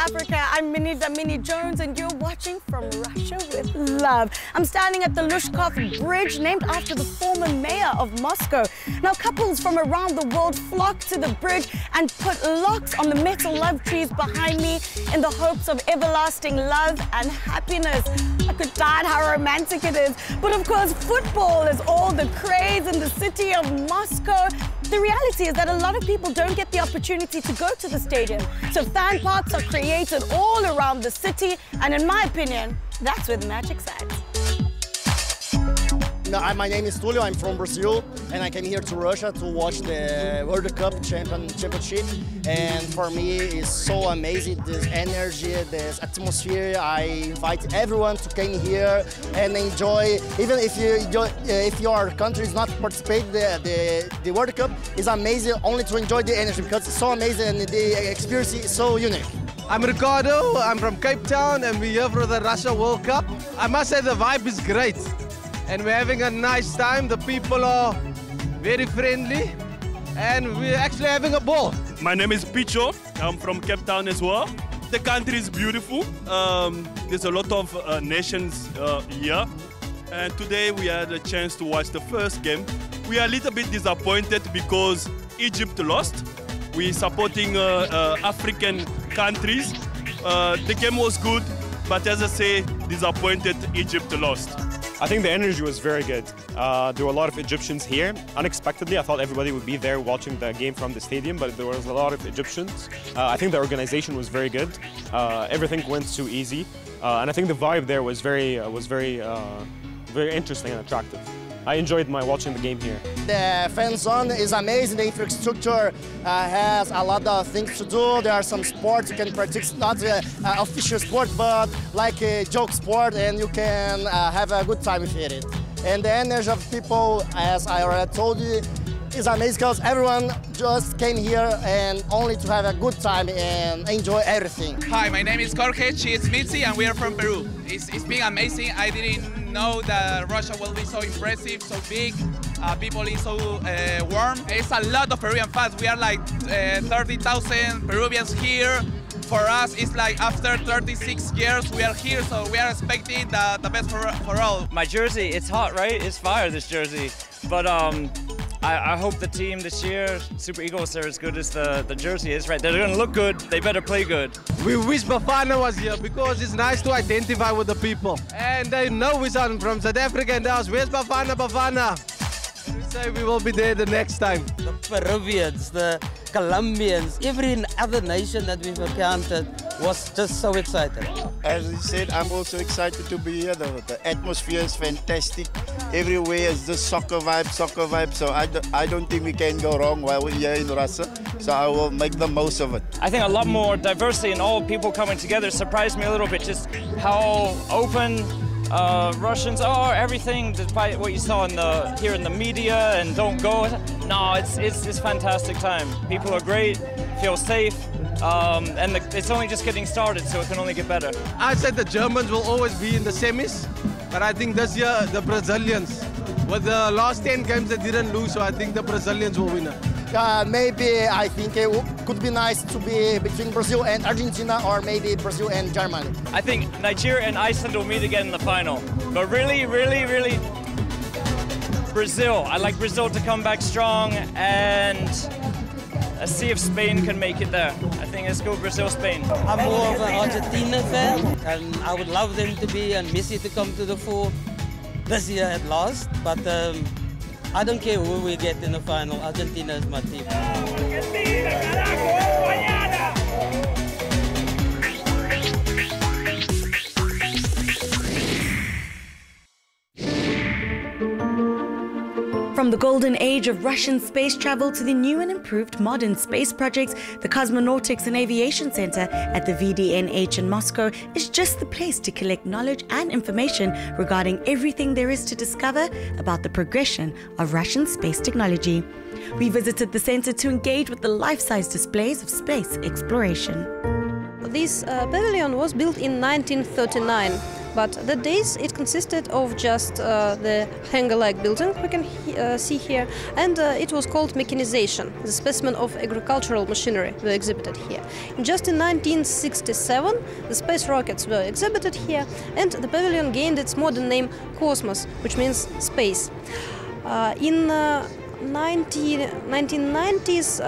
Africa. I'm Minnie Dlamini Jones and you're watching From Russia with Love. I'm standing at the Lushkov Bridge, named after the former mayor of Moscow. Now, couples from around the world flock to the bridge and put locks on the metal love trees behind me in the hopes of everlasting love and happiness. I could die at how romantic it is. But of course, football is all the craze in the city of Moscow. The reality is that a lot of people don't get the opportunity to go to the stadium. So fan parks are created all around the city, and in my opinion, that's where the magic sits. My name is Tulio, I'm from Brazil, and I came here to Russia to watch the World Cup championship. And for me, it's so amazing, this energy, this atmosphere. I invite everyone to come here and enjoy, even if your country is not participating the World Cup, is amazing only to enjoy the energy because it's so amazing and the experience is so unique. I'm Ricardo, I'm from Cape Town, and we're here for the Russia World Cup. I must say the vibe is great. And we're having a nice time. The people are very friendly and we're actually having a ball. My name is Picho. I'm from Cape Town as well. The country is beautiful. There's a lot of nations here. And today we had a chance to watch the first game. We are a little bit disappointed because Egypt lost. We're supporting African countries. The game was good, but as I say, disappointed Egypt lost. I think the energy was very good. There were a lot of Egyptians here. Unexpectedly, I thought everybody would be there watching the game from the stadium, but there was a lot of Egyptians. I think the organization was very good. Everything went so easy, and I think the vibe there was very interesting and attractive. I enjoyed watching the game here. The fan zone is amazing. The infrastructure has a lot of things to do. There are some sports you can practice, not official sport, but like a joke sport, and you can have a good time with it. And the energy of people, as I already told you, is amazing because everyone just came here and only to have a good time and enjoy everything. Hi, my name is Jorge, she is Mitzi, and we are from Peru. It's been amazing. I didn't know that Russia will be so impressive, so big. People is so warm. It's a lot of Peruvian fans. We are like 30,000 Peruvians here. For us, it's like after 36 years we are here, so we are expecting the best for all. My jersey, it's hot, right? It's fire, this jersey. But I hope the team this year, Super Eagles, are as good as the jersey is, right? They're going to look good. They better play good. We wish Bafana was here because it's nice to identify with the people. And they know we're from South Africa and they ask, where's Bafana, Bafana? And we say we will be there the next time. The Peruvians, the Colombians, every other nation that we've encountered was just so excited. As I said, I'm also excited to be here. The atmosphere is fantastic. Everywhere is the soccer vibe. So I don't think we can go wrong while we're here in Russia. So I will make the most of it. I think a lot more diversity and all people coming together surprised me a little bit. Just how open Russians are, everything, despite what you saw here in the media and don't go. No, it's fantastic time. People are great, feel safe, and it's only just getting started, so it can only get better. I said the Germans will always be in the semis, but I think this year the Brazilians, with the last 10 games they didn't lose, so I think the Brazilians will win it. Maybe I think it could be nice to be between Brazil and Argentina, or maybe Brazil and Germany. I think Nigeria and Iceland will meet again in the final. But really, really, really, Brazil. I like Brazil to come back strong and see if Spain can make it there. I think let's go Brazil-Spain. I'm more of an Argentina fan, and I would love them to be and Messi to come to the fore this year at last. But I don't care who we get in the final. Argentina is my team. From the golden age of Russian space travel to the new and improved modern space projects, the Cosmonautics and Aviation Center at the VDNH in Moscow is just the place to collect knowledge and information regarding everything there is to discover about the progression of Russian space technology. We visited the center to engage with the life-size displays of space exploration. This pavilion was built in 1939. But the days it consisted of just the hangar-like building we can see here, and it was called mechanization. The specimen of agricultural machinery were exhibited here. Just in 1967, the space rockets were exhibited here, and the pavilion gained its modern name Cosmos, which means space. In 1990s,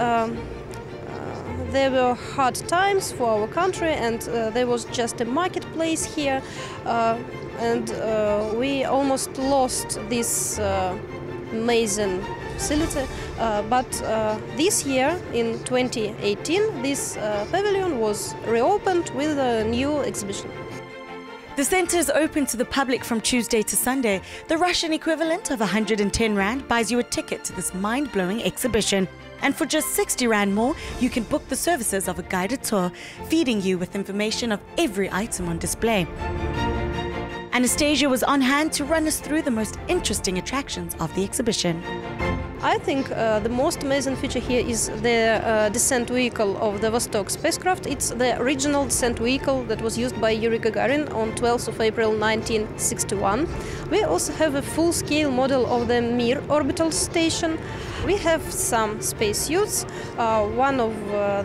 there were hard times for our country, and there was just a marketplace here, and we almost lost this amazing facility. But this year, in 2018, this pavilion was reopened with a new exhibition. The centre is open to the public from Tuesday to Sunday. The Russian equivalent of 110 Rand buys you a ticket to this mind-blowing exhibition. And for just 60 Rand more, you can book the services of a guided tour, feeding you with information of every item on display. Anastasia was on hand to run us through the most interesting attractions of the exhibition. I think the most amazing feature here is the descent vehicle of the Vostok spacecraft. It's the original descent vehicle that was used by Yuri Gagarin on 12th of April 1961. We also have a full-scale model of the Mir orbital station. We have some spacesuits. One of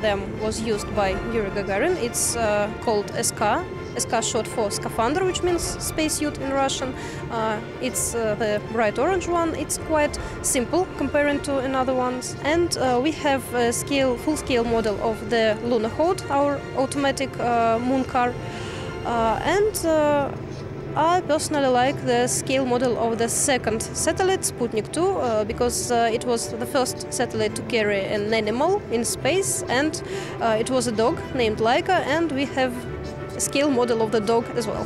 them was used by Yuri Gagarin. It's called SK. SK short for scaphandra, which means spacesuit in Russian. It's the bright orange one. It's quite simple comparing to another ones. And we have a full-scale model of the Lunokhod, our automatic moon car. I personally like the scale model of the second satellite, Sputnik 2, because it was the first satellite to carry an animal in space, and it was a dog named Laika, and we have a scale model of the dog as well.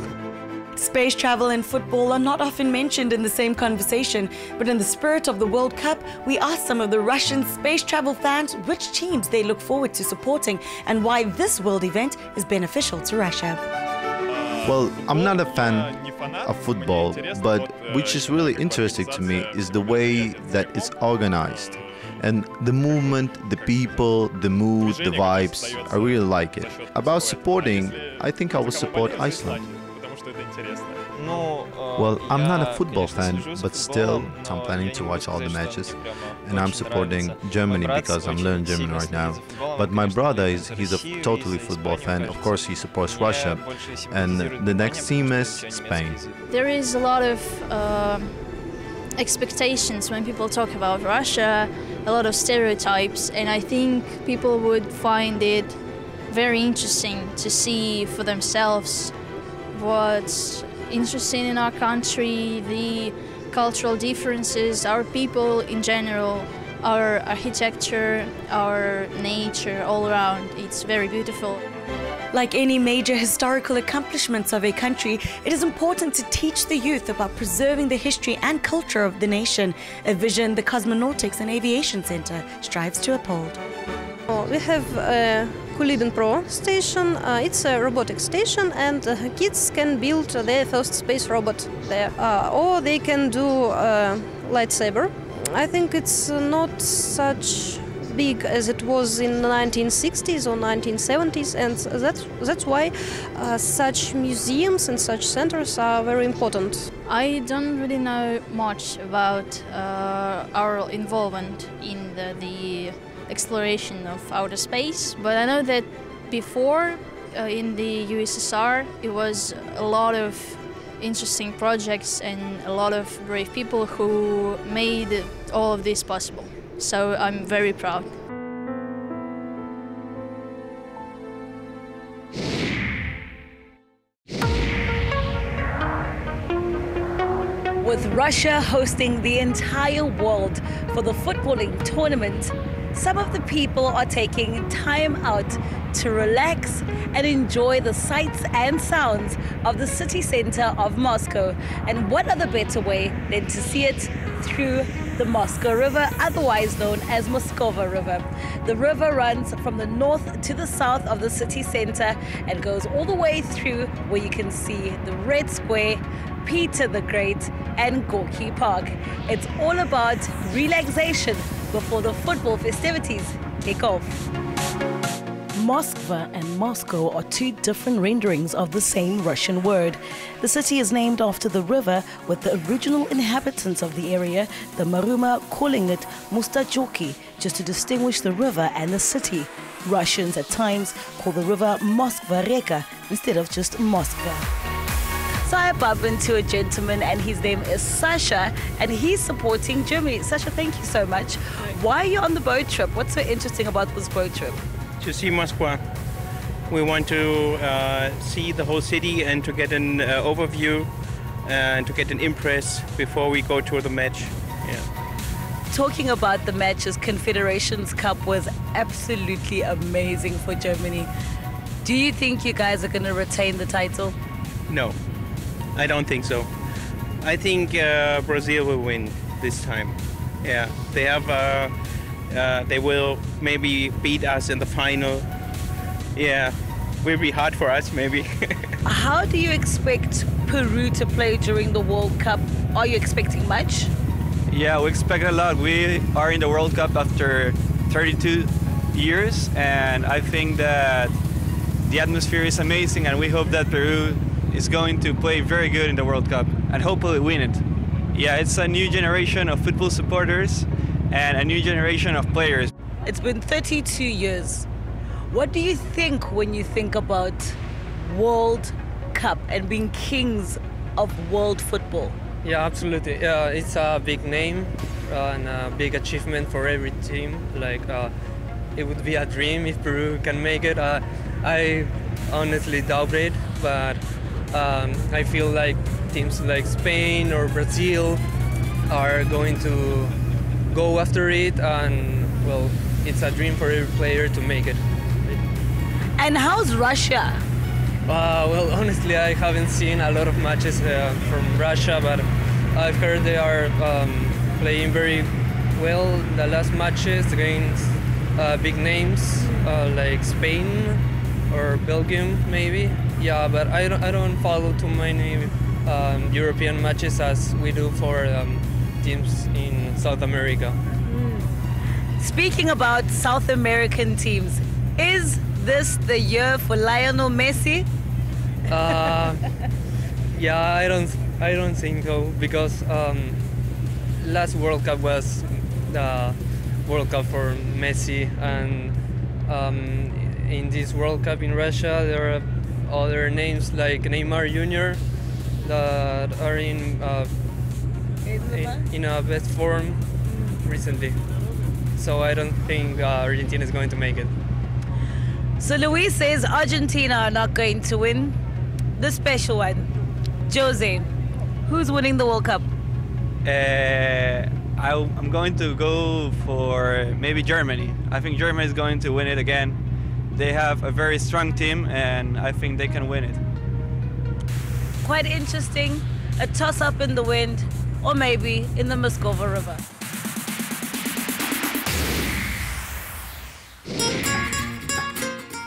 Space travel and football are not often mentioned in the same conversation, but in the spirit of the World Cup, we asked some of the Russian space travel fans which teams they look forward to supporting and why this world event is beneficial to Russia. Well, I'm not a fan of football, but which is really interesting to me is the way that it's organized. And the movement, the people, the mood, the vibes, I really like it. About supporting, I think I will support Iceland. Well, I'm not a football fan, but still, I'm planning to watch all the matches. And I'm supporting Germany because I'm learning German right now. But my brother, he's a totally football fan. Of course, he supports Russia. And the next team is Spain. There is a lot of expectations when people talk about Russia, a lot of stereotypes, and I think people would find it very interesting to see for themselves what's interesting in our country, the cultural differences, our people in general, our architecture, our nature all around. It's very beautiful. Like any major historical accomplishments of a country, it is important to teach the youth about preserving the history and culture of the nation, a vision the Cosmonautics and Aviation Center strives to uphold. We have a Kulibin Pro station. It's a robotic station, and kids can build their first space robot there, or they can do lightsaber. I think it's not such big as it was in the 1960s or 1970s, and that's why such museums and such centers are very important. I don't really know much about our involvement in the exploration of outer space, but I know that before in the USSR it was a lot of interesting projects and a lot of brave people who made all of this possible. So I'm very proud. With Russia hosting the entire world for the footballing tournament, some of the people are taking time out to relax and enjoy the sights and sounds of the city center of Moscow. And what other better way than to see it through the Moscow River, otherwise known as Moskva River. The river runs from the north to the south of the city center and goes all the way through where you can see the Red Square, Peter the Great and Gorky Park. It's all about relaxation before the football festivities kick off. Moskva and Moscow are two different renderings of the same Russian word. The city is named after the river, with the original inhabitants of the area, the Maruma, calling it Mustachoki, just to distinguish the river and the city. Russians at times call the river Moskva Reka instead of just Moskva. So I bump into a gentleman and his name is Sasha and he's supporting Germany. Sasha, thank you so much. Why are you on the boat trip? What's so interesting about this boat trip? To see Moskva. We want to see the whole city and to get an overview and to get an impress before we go to the match. Yeah. Talking about the matches, Confederations Cup was absolutely amazing for Germany. Do you think you guys are going to retain the title? No, I don't think so. I think Brazil will win this time. Yeah, they have. They will maybe beat us in the final. Yeah, will be hard for us maybe. How do you expect Peru to play during the World Cup? Are you expecting much? Yeah, we expect a lot. We are in the World Cup after 32 years, and I think that the atmosphere is amazing, and we hope that Peru is going to play very good in the World Cup and hopefully win it. Yeah, it's a new generation of football supporters and a new generation of players. It's been 32 years. What do you think when you think about World Cup and being kings of world football? Yeah, absolutely. It's a big name and a big achievement for every team. Like, it would be a dream if Peru can make it. I honestly doubt it, but I feel like teams like Spain or Brazil are going to go after it, and well, it's a dream for every player to make it. And how's Russia? Well, honestly, I haven't seen a lot of matches from Russia, but I've heard they are playing very well the last matches against big names like Spain or Belgium, maybe. Yeah, but I don't follow too many European matches as we do for teams in South America. Speaking about South American teams, is this the year for Lionel Messi? Yeah, I don't think so, because last World Cup was the World Cup for Messi, and in this World Cup in Russia there are other names like Neymar Jr. that are in a best form recently. So I don't think Argentina is going to make it. So Luis says Argentina are not going to win. The special one, Jose, who's winning the World Cup? I'm going to go for maybe Germany. I think Germany is going to win it again. They have a very strong team, and I think they can win it. Quite interesting, a toss-up in the wind, or maybe in the Moskva River.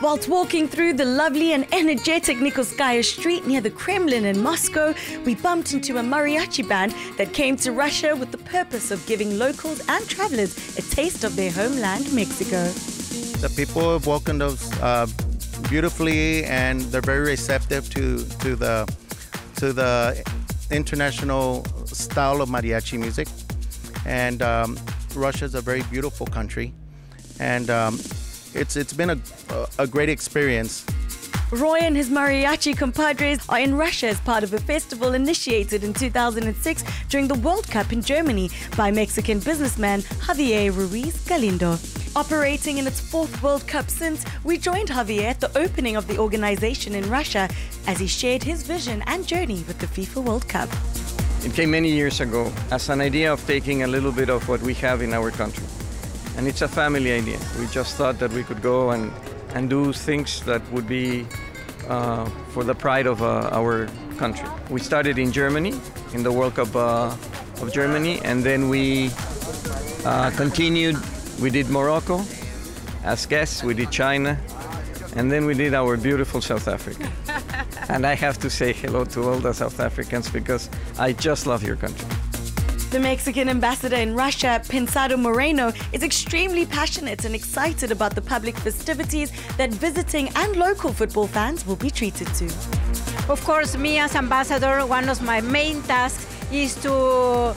Whilst walking through the lovely and energetic Nikolskaya Street near the Kremlin in Moscow, we bumped into a mariachi band that came to Russia with the purpose of giving locals and travelers a taste of their homeland, Mexico. The people have welcomed us beautifully, and they're very receptive to the international style of mariachi music. And Russia is a very beautiful country, and it's been a great experience. Roy and his mariachi compadres are in Russia as part of a festival initiated in 2006 during the World Cup in Germany by Mexican businessman Javier Ruiz Galindo. Operating in its fourth World Cup since, we joined Javier at the opening of the organization in Russia as he shared his vision and journey with the FIFA World Cup. It came many years ago as an idea of taking a little bit of what we have in our country. And it's a family idea. We just thought that we could go and do things that would be for the pride of our country. We started in Germany, in the World Cup of Germany, and then we continued. We did Morocco as guests, we did China, and then we did our beautiful South Africa. And I have to say hello to all the South Africans because I just love your country. The Mexican ambassador in Russia, Pensado Moreno, is extremely passionate and excited about the public festivities that visiting and local football fans will be treated to. Of course, me as ambassador, one of my main tasks is to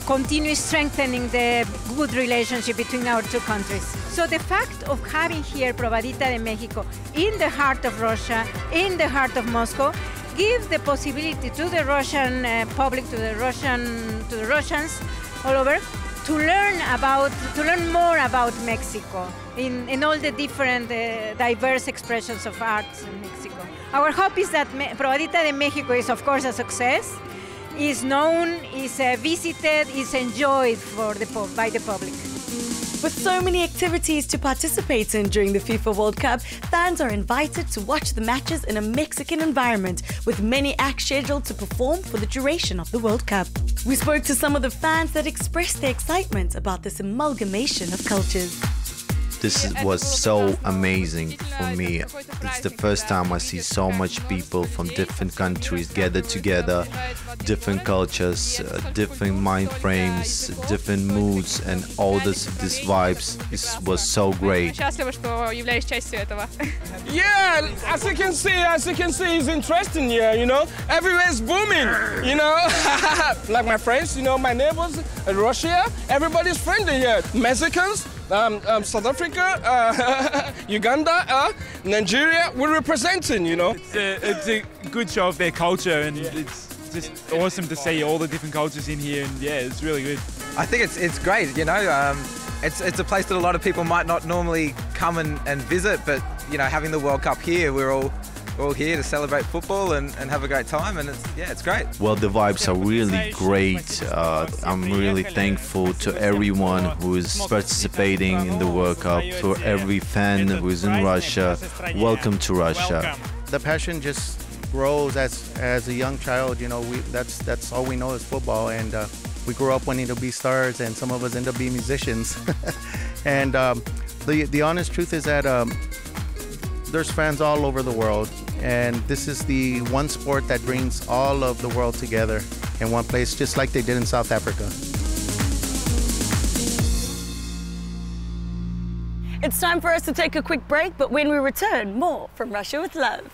continue strengthening the good relationship between our two countries. So the fact of having here Probadita de Mexico in the heart of Russia, in the heart of Moscow, gives the possibility to the Russian public, to the Russians all over, to learn more about Mexico in all the different diverse expressions of arts in Mexico. Our hope is that Probadita de Mexico is, of course, a success, is known, is visited, is enjoyed by the public. With so many activities to participate in during the FIFA World Cup, fans are invited to watch the matches in a Mexican environment, with many acts scheduled to perform for the duration of the World Cup. We spoke to some of the fans that expressed their excitement about this amalgamation of cultures. This was so amazing for me. It's the first time I see so much people from different countries gathered together, different cultures, different mind frames, different moods, and all these vibes. It was so great. Yeah, as you can see, it's interesting here, you know. Everywhere's booming, you know. Like my friends, you know, my neighbors, Russia, everybody's friendly here. Mexicans, South Africa, Uganda, Nigeria, we're representing, you know. It's a good show of their culture, and it's just awesome to see all the different cultures in here, and yeah, it's really good. I think it's great, you know. It's a place that a lot of people might not normally come and visit, but you know, having the World Cup here, we're all here to celebrate football and have a great time, and it's great. Well, the vibes are really great. I'm really thankful to everyone who is participating in the World Cup, to every fan who is in Russia. Welcome to Russia. The passion just grows as a young child. You know, that's all we know is football, and we grew up wanting to be stars, and some of us end up being musicians. And the honest truth is that there's fans all over the world, and this is the one sport that brings all of the world together in one place, just like they did in South Africa. It's time for us to take a quick break, but when we return, more from Russia with Love.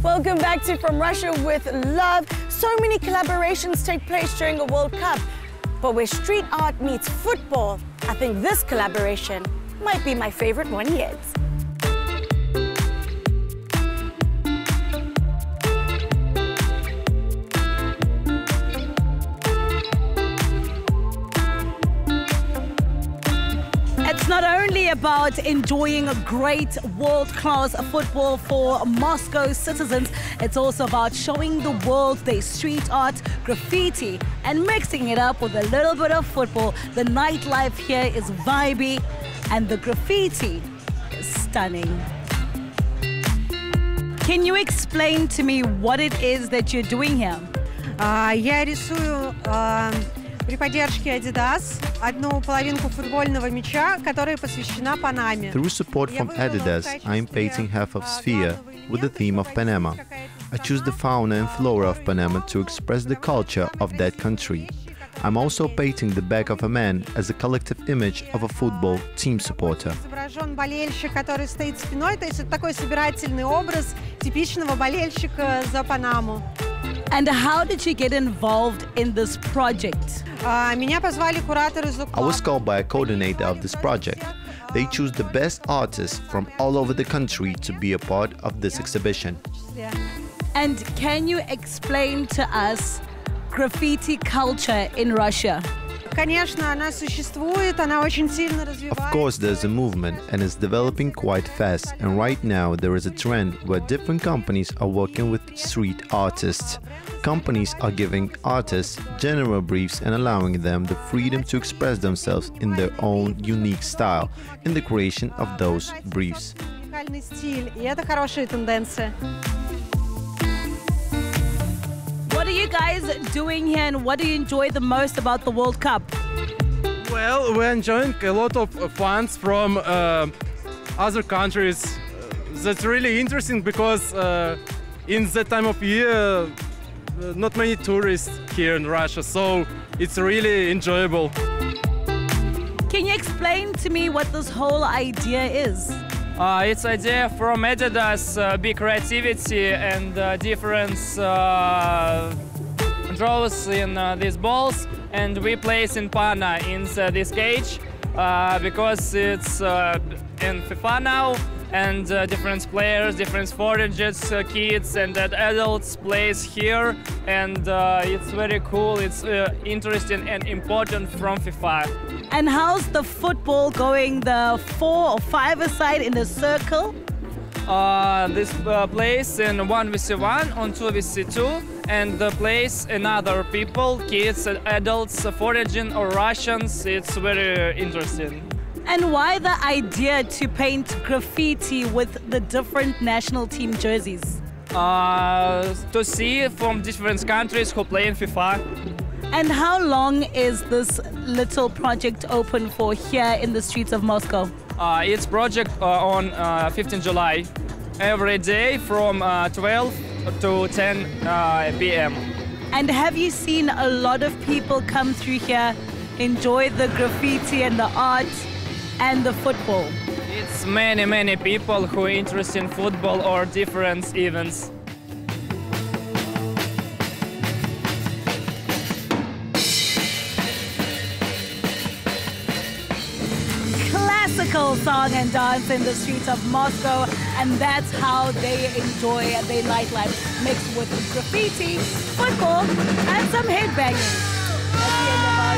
Welcome back to From Russia with Love. So many collaborations take place during a World Cup, but where street art meets football, I think this collaboration might be my favorite one yet. It's not only about enjoying a great world-class football for Moscow citizens, it's also about showing the world their street art, graffiti, and mixing it up with a little bit of football. The nightlife here is vibey, and the graffiti is stunning. Can you explain to me what it is that you're doing here? Я рисую при поддержке Adidas одну половинку футбольного мяча, которая посвящена Панаме. Through support from Adidas, I am painting half of sphere with the theme of Panama. I choose the fauna and flora of Panama to express the culture of that country. I'm also painting the back of a man as a collective image of a football team supporter. Изображен болельщик, который стоит спиной, то есть это такой собирательный образ типичного болельщика за Панаму. And how did you get involved in this project? Меня позвали кураторы из I was called by a coordinator of this project. They choose the best artists from all over the country to be a part of this exhibition. And can you explain to us graffiti culture in Russia? Конечно, она существует, она очень сильно развивается. Of course, there's a movement and it's developing quite fast. And right now, there is a trend where different companies are working with street artists. Companies are giving artists general briefs and allowing them the freedom to express themselves in their own unique style in the creation of those briefs. Уникальный стиль, и это хорошая тенденция. What do you guys doing here and what do you enjoy the most about the World Cup? Well, we're enjoying a lot of fans from other countries. That's really interesting because in that time of year, not many tourists here in Russia, so it's really enjoyable. Can you explain to me what this whole idea is? It's idea from Adidas, big creativity and different draws in these balls, and we place in Pana in this cage because it's in FIFA now, and different players, different foreigners, kids and adults plays here, and it's very cool, it's interesting and important from FIFA. And how's the football going, the 4 or 5-a-side in the circle? This plays in 1v1 on 2v2 and plays another people, kids, adults, foreign or Russians. It's very interesting. And why the idea to paint graffiti with the different national team jerseys? To see from different countries who play in FIFA. And how long is this little project open for here in the streets of Moscow? It's project on 15 July, every day from 12 to 10 p.m. And have you seen a lot of people come through here, enjoy the graffiti and the art and the football? It's many people who are interested in football or different events. Classical song and dance in the streets of Moscow, and that's how they enjoy their nightlife, mixed with graffiti, football, and some headbanging. That's the end of our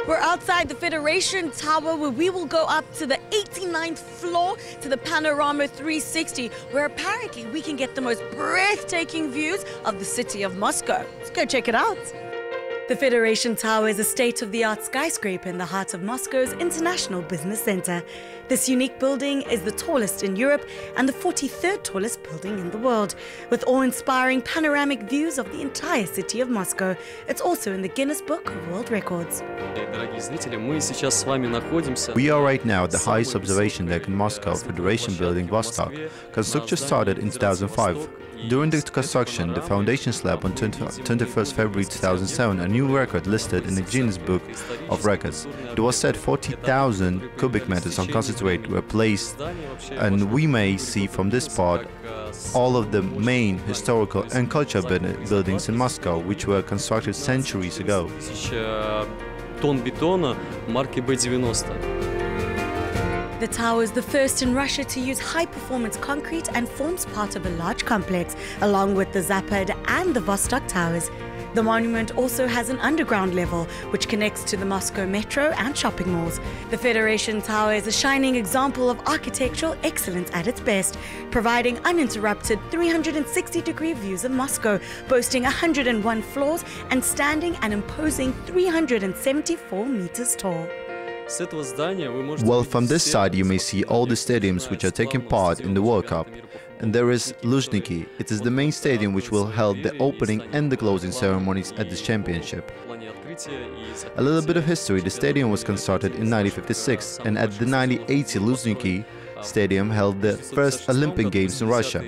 We're outside the Federation Tower where we will go up to the 89th floor to the Panorama 360, where apparently we can get the most breathtaking views of the city of Moscow. Let's go check it out. The Federation Tower is a state-of-the-art skyscraper in the heart of Moscow's International Business Center. This unique building is the tallest in Europe and the 43rd tallest building in the world, with awe-inspiring panoramic views of the entire city of Moscow. It's also in the Guinness Book of World Records. We are right now at the highest observation deck in Moscow, Federation Building Vostok. Construction started in 2005. During the construction, the foundation slab on 21st February 2007, a new record listed in the Guinness Book of Records. It was said 40,000 cubic meters on concentrate were placed, and we may see from this part all of the main historical and cultural buildings in Moscow, which were constructed centuries ago. The tower is the first in Russia to use high-performance concrete and forms part of a large complex, along with the Zapad and the Vostok towers. The monument also has an underground level, which connects to the Moscow metro and shopping malls. The Federation Tower is a shining example of architectural excellence at its best, providing uninterrupted 360-degree views of Moscow, boasting 101 floors and standing an imposing 374 meters tall. Well, from this side you may see all the stadiums which are taking part in the World Cup. And there is Luzhniki. It is the main stadium which will hold the opening and the closing ceremonies at this championship. A little bit of history: the stadium was constructed in 1956, and at the 1980 Luzhniki Stadium held the first Olympic Games in Russia.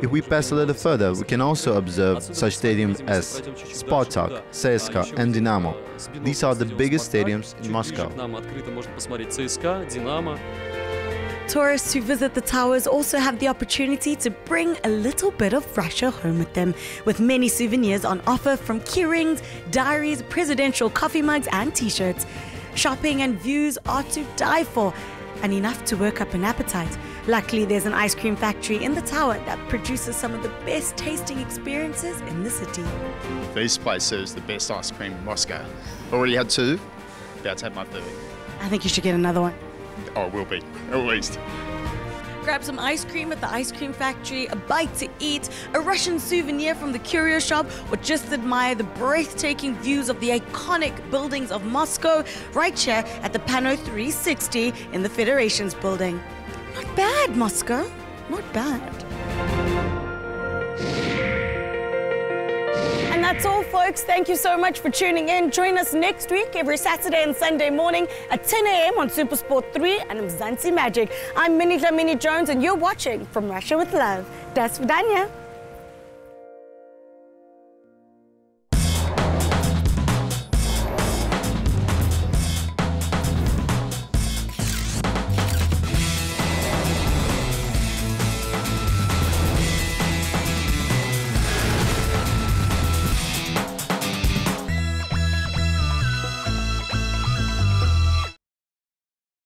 If we pass a little further, we can also observe such stadiums as Spartak, CSKA and Dynamo. These are the biggest stadiums in Moscow. Tourists who visit the towers also have the opportunity to bring a little bit of Russia home with them, with many souvenirs on offer, from keyrings, diaries, presidential coffee mugs and t-shirts. Shopping and views are to die for, and enough to work up an appetite. Luckily, there's an ice cream factory in the tower that produces some of the best tasting experiences in the city. This place serves the best ice cream in Moscow. Already had 2, about to have my 3rd. I think you should get another one. Oh, it will be, at least. grab some ice cream at the ice cream factory, a bite to eat, a Russian souvenir from the curio shop, or just admire the breathtaking views of the iconic buildings of Moscow right here at the Pano 360 in the Federations building. Not bad, Moscow. Not bad. And that's all, folks. Thank you so much for tuning in. Join us next week, every Saturday and Sunday morning at 10 a.m. on SuperSport 3 and Mzansi Magic. I'm Minnie Dlamini Jones, and you're watching From Russia with Love. Das Vidanya.